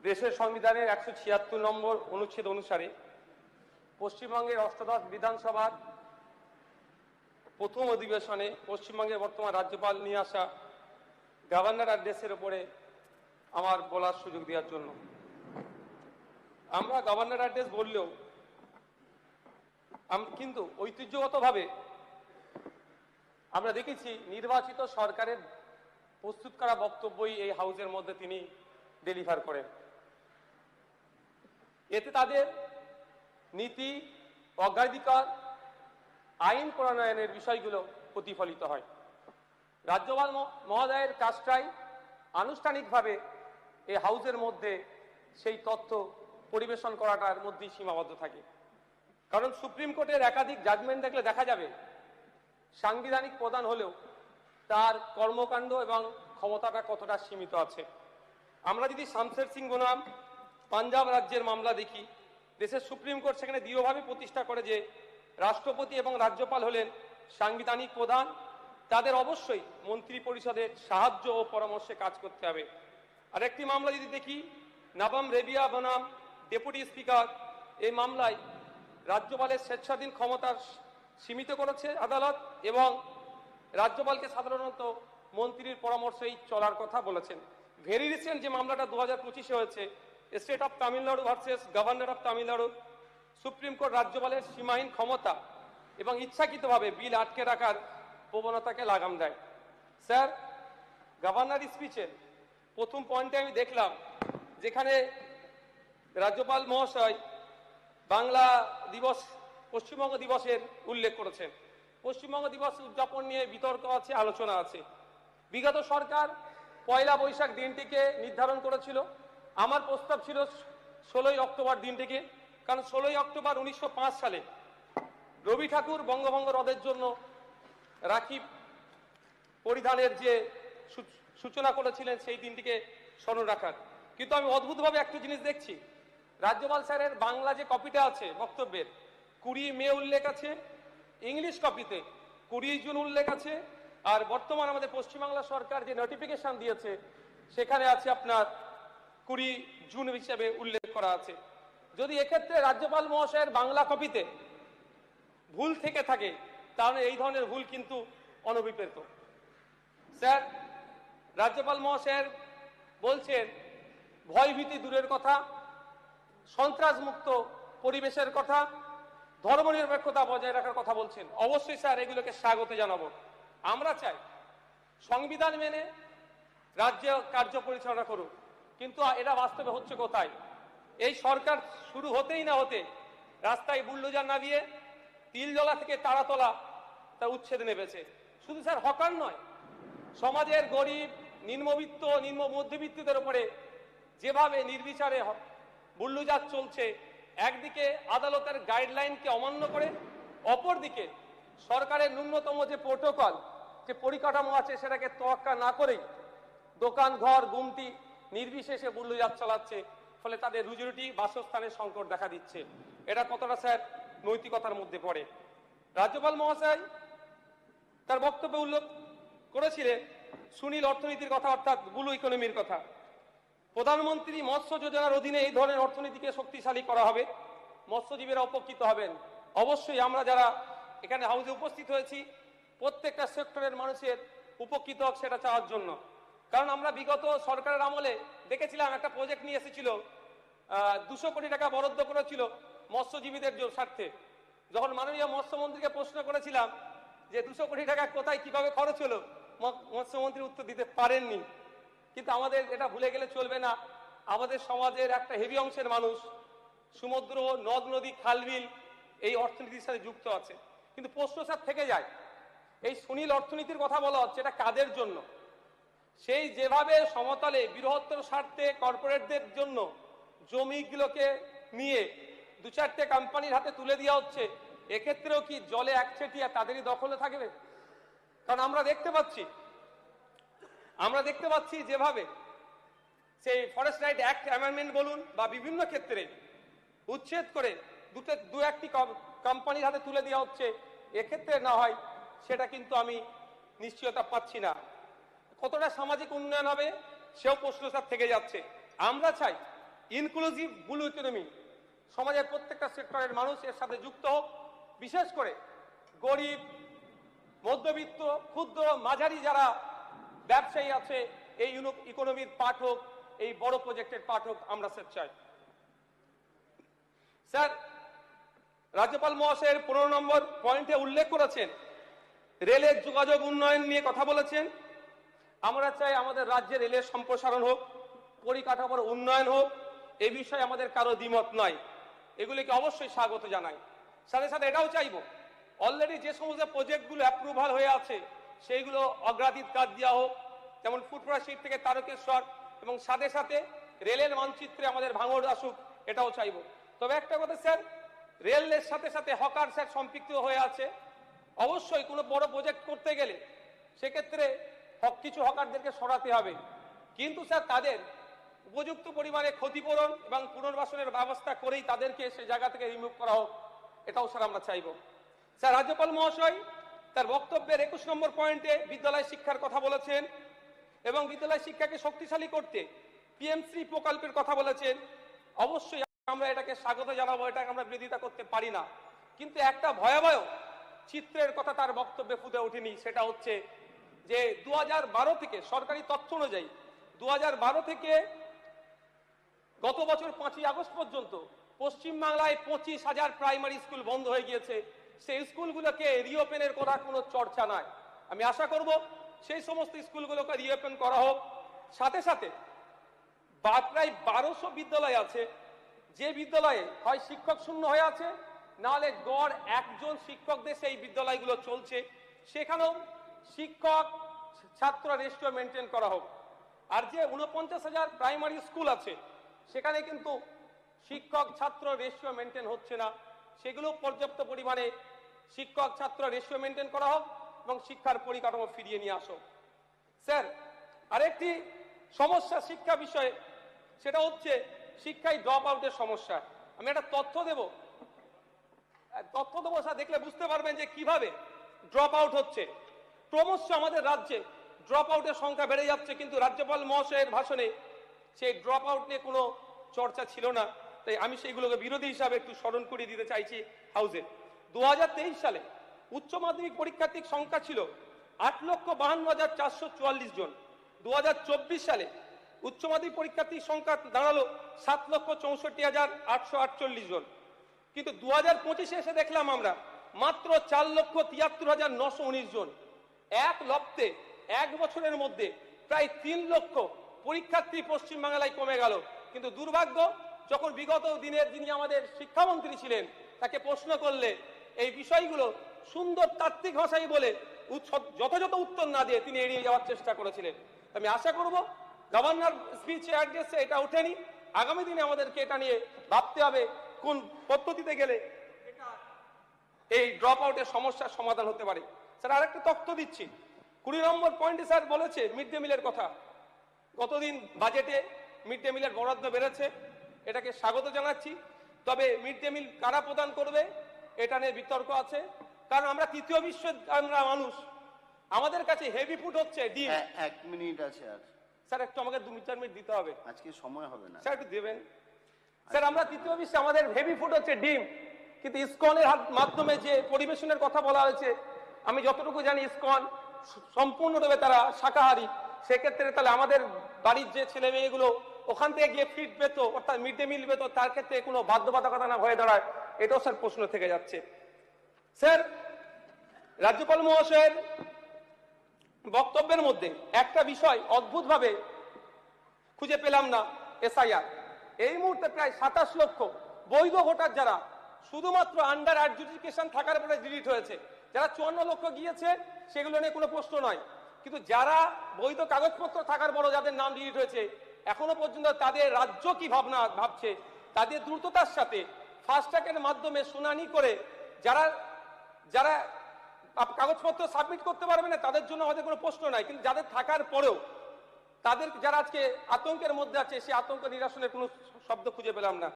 দেশের সংবিধানের 176 নম্বর অনুচ্ছেদ অনুসারে পশ্চিমবঙ্গের অষ্টাদশ বিধানসভার প্রথম অধিবেশনে পশ্চিমবঙ্গের বর্তমান রাজ্যপাল নিয়ে আসা গভর্নর অ্যাড্রেসের উপরে আমার বলার সুযোগ দেওয়ার জন্য। আমরা গভর্নর অ্যাড্রেস বললেও কিন্তু ঐতিহ্যগতভাবে আমরা দেখেছি নির্বাচিত সরকারের প্রস্তুত করা বক্তব্যই এই হাউসের মধ্যে তিনি ডেলিভার করেন। এতে তাদের নীতি, অগ্রাধিকার, আইন প্রণয়নের বিষয়গুলো প্রতিফলিত হয়। রাজ্যপাল মহোদয়ের কাজটাই আনুষ্ঠানিকভাবে এই হাউসের মধ্যে সেই তথ্য পরিবেশন করাটার মধ্যেই সীমাবদ্ধ থাকে। কারণ সুপ্রিম কোর্টের একাধিক জাজমেন্ট দেখলে দেখা যাবে সাংবিধানিক প্রধান হলেও তার কর্মকাণ্ড এবং ক্ষমতাটা কতটা সীমিত আছে। আমরা যদি শামশের সিং বনাম পাঞ্জাব রাজ্যের মামলা দেখি, দেশের সুপ্রিম কোর্ট সেখানে দৃঢ়ভাবে প্রতিষ্ঠা করে যে রাষ্ট্রপতি এবং রাজ্যপাল হলেন সাংবিধানিক প্রধান, তাদের অবশ্যই মন্ত্রী পরিষদের সাহায্য ও পরামর্শে কাজ করতে হবে। আরেকটি মামলা যদি দেখি, নবম রেবিয়া বনাম ডেপুটি স্পিকার, এই মামলায় রাজ্যপালের স্বেচ্ছাধীন ক্ষমতার সীমিত করেছে আদালত এবং রাজ্যপালকে সাধারণত মন্ত্রীর পরামর্শেই চলার কথা বলেছেন। ভেরি রিসেন্ট যে মামলাটা 2025-এ হয়েছে, state of Tamil Nadu versus governor of Tamil Nadu, supreme court রাজ্যপালের সীমাহীন ক্ষমতা এবং ইচ্ছাকৃতভাবে বিল আটকে রাখার প্রবণতাকে লাগাম দেয়। স্যার, গভর্নর স্পিচের প্রথম পয়েন্টে আমি দেখলাম যেখানে রাজ্যপাল মহাশয় বাংলা দিবস, পশ্চিমবঙ্গ দিবসের উল্লেখ করেছেন। পশ্চিমবঙ্গ দিবস উদযাপন নিয়ে বিতর্ক আছে, আলোচনা আছে। বিগত সরকার পয়লা বৈশাখ দিনটিকে নির্ধারণ করেছিল। আমার প্রস্তাব ছিল 16ই অক্টোবর দিনটিকে, কারণ 16ই অক্টোবর 1905 সালে রবি ঠাকুর বঙ্গভঙ্গ রদের জন্য রাখি পরিধানের যে সূচনা করেছিলেন সেই দিনটিকে স্মরণ রাখার। কিন্তু আমি অদ্ভুতভাবে একটা জিনিস দেখছি, রাজ্যপাল স্যারের বাংলা যে কপিটা আছে বক্তব্যের 20 মে উল্লেখ আছে, ইংলিশ কপিতে 20 জুন উল্লেখ আছে, আর বর্তমান আমাদের পশ্চিমবাংলা সরকার যে নোটিফিকেশন দিয়েছে সেখানে আছে আপনার 20 জুন হিসেবে উল্লেখ করা আছে। যদি এক্ষেত্রে রাজ্যপাল মহাশয়ের বাংলা কপিতে ভুল থেকে থাকে তাহলে এই ধরনের ভুল কিন্তু অনভিপ্রেত। স্যার, রাজ্যপাল মহাশয়ের বলছেন ভয়ভীতি দূরের কথা, সন্ত্রাস মুক্ত পরিবেশের কথা, ধর্মনিরপেক্ষতা বজায় রাখার কথা বলছেন। অবশ্যই স্যার এগুলোকে স্বাগত জানাবো। আমরা চাই সংবিধান মেনে রাজ্য কার্য পরিচালনা করুক, কিন্তু এটা বাস্তবে হচ্ছে কোথায়? এই সরকার শুরু হতেই না হতে রাস্তায় বুলডোজার না দিয়ে তিলজলা থেকে তারাতলা তার উচ্ছেদ নেমেছে। শুধু স্যার হকার নয়, সমাজের গরিব, নিম্নবিত্ত, নিম্ন মধ্যবিত্তদের উপরে যেভাবে নির্বিচারে বুলডোজার চলছে, একদিকে আদালতের গাইডলাইনকে অমান্য করে, অপরদিকে সরকারের ন্যূনতম যে প্রোটোকল, যে পরিকাঠামো আছে সেটাকে তোয়াক্কা না করেই দোকান, ঘর, গুমটি নির্বিশেষে বুলডোজার চালাচ্ছে। ফলে তাদের রুজি-রুটি, বাসস্থানের সংকট দেখা দিচ্ছে। এটা কতটা স্যার নৈতিকতার মধ্যে পড়ে? রাজ্যপাল মহাশয় তার বক্তব্যে উল্লেখ করেছিলেন সুনীল অর্থনীতির কথা, অর্থাৎ ব্লু ইকোনমির কথা। প্রধানমন্ত্রী মৎস্য যোজনার অধীনে এই ধরনের অর্থনীতিকে শক্তিশালী করা হবে, মৎস্যজীবীরা উপকৃত হবেন। অবশ্যই আমরা যারা এখানে হাউসে উপস্থিত হয়েছি প্রত্যেকটা সেক্টরের মানুষের উপকৃত হোক সেটা চাওয়ার জন্য। কারণ আমরা বিগত সরকারের আমলে দেখেছিলাম একটা প্রজেক্ট নিয়ে এসেছিল, 200 কোটি টাকা বরাদ্দ করেছিল মৎস্যজীবীদের স্বার্থে। যখন মাননীয় মৎস্যমন্ত্রীকে প্রশ্ন করেছিলাম যে 200 কোটি টাকা কোথায় কিভাবে খরচ হলো, মৎস্যমন্ত্রী উত্তর দিতে পারেননি। কিন্তু আমাদের এটা ভুলে গেলে চলবে না, আমাদের সমাজের একটা হেভি অংশের মানুষ সমুদ্র, নদ নদী, খালবিল এই অর্থনীতির সাথে যুক্ত আছে। কিন্তু প্রশ্ন স্যার থেকে যায়, এই সুনীল অর্থনীতির কথা বলা হচ্ছে, এটা কাদের জন্য? সেই যেভাবে সমতলে বৃহত্তর স্বার্থে কর্পোরেটদের জন্য জমিগুলোকে নিয়ে 2-4টে কোম্পানির হাতে তুলে দেওয়া হচ্ছে, এক্ষেত্রেও কি জলে একচেটিয়া তাদেরই দখলে থাকবে? কারণ আমরা দেখতে পাচ্ছি যেভাবে সেই ফরেস্ট রাইট অ্যাক্ট অ্যামেন্ডমেন্ট বলুন বা বিভিন্ন ক্ষেত্রে উচ্ছেদ করে 2-1টি কোম্পানির হাতে তুলে দেওয়া হচ্ছে, এক্ষেত্রে না হয় সেটা কিন্তু আমি নিশ্চয়তা পাচ্ছি না। কতটা সামাজিক উন্নয়ন হবে সেও প্রশ্ন স্যার থেকে যাচ্ছে। আমরা চাই ইনক্লুসিভ ব্লু ইকোনমি, সমাজের প্রত্যেকটা সেক্টরের মানুষ এর সাথে যুক্ত হোক, বিশেষ করে গরিব, মধ্যবিত্ত, ক্ষুদ্র, মাঝারি যারা ব্যবসায়ী আছে এই ইকোনমির পার্ট হোক, এই বড় প্রজেক্টের পার্ট হোক, আমরা স্যার চাই। স্যার, রাজ্যপাল মহাশয়ের 15 নম্বর পয়েন্টে উল্লেখ করেছেন রেলের যোগাযোগ উন্নয়ন নিয়ে কথা বলেছেন। আমরা চাই আমাদের রাজ্যে রেলের সম্প্রসারণ হোক, পরিকাঠামোর উন্নয়ন হোক, এ বিষয়ে আমাদের কারো দ্বিমত নাই, এগুলিকে অবশ্যই স্বাগত জানাই। সাথে সাথে এটাও চাইব অলরেডি যে সমস্ত প্রজেক্টগুলো অ্যাপ্রুভাল হয়ে আছে সেইগুলো অগ্রাধিকার দেওয়া হোক, যেমন ফুটপ্রাশিপ থেকে তারকেশ্বর, এবং সাথে সাথে রেলের মানচিত্রে আমাদের ভাঙড় আসুক, এটাও চাইব। তবে একটা কথা স্যার, রেলের সাথে সাথে হকার স্যার সম্পৃক্ত হয়ে আছে। অবশ্যই কোনো বড় প্রজেক্ট করতে গেলে সেক্ষেত্রে কিছু হকারদেরকে সরাতে হবে, কিন্তু স্যার তাদের উপযুক্ত পরিমাণে ক্ষতিপূরণ এবং পুনর্বাসনের ব্যবস্থা করেই তাদেরকে সে জায়গা থেকে রিমুভ করা হোক, এটাও স্যার আমরা চাইব। স্যার, রাজ্যপাল মহাশয় তার বক্তব্যের 21 নম্বর পয়েন্টে বিদ্যালয় শিক্ষার কথা বলেছেন এবং বিদ্যালয় শিক্ষাকে শক্তিশালী করতে পিএমসি প্রকল্পের কথা বলেছেন। অবশ্যই আমরা এটাকে স্বাগত জানাবো, এটাকে আমরা বিরোধিতা করতে পারি না, কিন্তু একটা ভয়াবহ চিত্রের কথা তার বক্তব্যে ফুটে ওঠেনি। সেটা হচ্ছে যে 2012 থেকে সরকারি তথ্য অনুযায়ী 2012 থেকে গত বছর 5ই আগস্ট পর্যন্ত পশ্চিমবাংলায় 25,000 প্রাইমারি স্কুল বন্ধ হয়ে গিয়েছে। সেই স্কুলগুলোকে রিওপেনের কথা কোনো চর্চা নাই। আমি আশা করব সেই সমস্ত স্কুলগুলোকে রিওপেন করা হোক। সাথে সাথে প্রায় 1200 বিদ্যালয় আছে যে বিদ্যালয়ে হয় শিক্ষক শূন্য হয়ে আছে, নাহলে গড় একজন শিক্ষকদের সেই বিদ্যালয়গুলো চলছে, সেখানেও শিক্ষক ছাত্র রেশিও মেনটেন করা হোক। আর যে 49,000 প্রাইমারি স্কুল আছে সেখানে কিন্তু শিক্ষক ছাত্র রেশিও মেনটেন হচ্ছে না, সেগুলো পর্যাপ্ত পরিমাণে শিক্ষক ছাত্র রেশিও মেনটেন করা হোক এবং শিক্ষার পরিকাঠামো ফিরিয়ে নিয়ে আসো। স্যার, আরেকটি সমস্যা শিক্ষা বিষয়ে, সেটা হচ্ছে শিক্ষায় ড্রপ আউটের সমস্যা। আমি একটা তথ্য দেব স্যার, দেখলে বুঝতে পারবেন যে কিভাবে ড্রপ আউট হচ্ছে। ক্রমশ আমাদের রাজ্যে ড্রপ আউটের সংখ্যা বেড়ে যাচ্ছে, কিন্তু রাজ্যপাল মহাশয়ের ভাষণে সেই ড্রপ আউট নিয়ে কোনো চর্চা ছিল না। তাই আমি সেইগুলোকে বিরোধী হিসাবে একটু স্মরণ করিয়ে দিতে চাইছি হাউসে। 2023 সালে উচ্চ মাধ্যমিক পরীক্ষার্থীর সংখ্যা ছিল 8,52,444 জন। 2024 সালে উচ্চ মাধ্যমিক পরীক্ষার্থীর সংখ্যা দাঁড়ালো 7,64,848 জন। কিন্তু 2025 এসে দেখলাম আমরা মাত্র 4,73,919 জন। এক লপ্তে এক বছরের মধ্যে প্রায় 3 লক্ষ পরীক্ষার্থী পশ্চিমবাংলায় কমে গেল। কিন্তু দুর্ভাগ্য, যখন বিগত দিনের যিনি আমাদের শিক্ষামন্ত্রী ছিলেন তাকে প্রশ্ন করলে এই বিষয়গুলো সুন্দর তাত্ত্বিক ভাষায় বলে যথাযথ উত্তর না দিয়ে তিনি এড়িয়ে যাওয়ার চেষ্টা করেছিলেন। আমি আশা করব গভর্নর স্পিচ অ্যাড্রেসে এটা ওঠেনি, আগামী দিনে আমাদেরকে এটা নিয়ে ভাবতে হবে কোন পদ্ধতিতে গেলে এটা এই ড্রপ আউটের সমস্যার সমাধান হতে পারে। স্যার, আরেকটা তথ্য দিচ্ছি, 20 নম্বর পয়েন্টে স্যার বলেছে মিড ডে মিলের কথা। গতদিন বাজেটে মিড ডে মিলের বরাদ্দ বেড়েছে, এটাকে স্বাগত জানাচ্ছি। তবে মিড ডে মিল কারা প্রদান করবে এটা নিয়ে বিতর্ক আছে, কারণ আমরা তৃতীয় বিশ্বের আমরা মানুষ, আমাদের কাছে হেভি ফুড হচ্ছে ডিম। 1 মিনিট আছে আর স্যার, একটু আমাকে 2-4 মিনিট দিতে হবে, আজকে সময় হবে না স্যার একটু দেবেন। স্যার, আমরা তৃতীয় বিশ্বে আমাদের হেভি ফুড হচ্ছে ডিম, কিন্তু ইসকনের মাধ্যমে যে পরিবেশনের কথা বলা হয়েছে, আমি যতটুকু জানি ইসকন সম্পূর্ণভাবে তারা শাকাহারী। সেক্ষেত্রে তাহলে আমাদের বাড়ির যে ছেলে মেয়েগুলো ওখান থেকে গিয়ে ফিড পেত, অর্থাৎ মিড ডে মিল পেত, তার ক্ষেত্রে কোনো বাধ্যবাধকতা না হয়ে দাঁড়ায়, এটাও স্যার প্রশ্ন থেকে যাচ্ছে। স্যার, রাজ্যপাল মহাশয়ের বক্তব্যের মধ্যে একটা বিষয় অদ্ভুতভাবে খুঁজে পেলাম না, এসআইআর। এই মুহূর্তে প্রায় 27 লক্ষ বৈধ ভোটার যারা শুধুমাত্র আন্ডার অ্যাডজুডিকেশন থাকার পরে ডিলিট হয়েছে, যারা 54 লক্ষ গিয়েছে সেগুলো নিয়ে কোনো প্রশ্ন নয়, কিন্তু যারা বৈধ কাগজপত্র থাকার পরও যাদের নাম ডিলিট হয়েছে এখনো পর্যন্ত তাদের রাজ্য কি ভাবছে, তাদের দ্রুততার সাথে ফাস্ট ট্র্যাকের মাধ্যমে শুনানি করে যারা যারা কাগজপত্র সাবমিট করতে পারবে না তাদের জন্য আমাদের কোনো প্রশ্ন নাই, কিন্তু যাদের থাকার পরেও তাদের যারা আজকে আতঙ্কের মধ্যে আছে সেই আতঙ্ক নিরসনের কোনো শব্দ খুঁজে পেলাম না।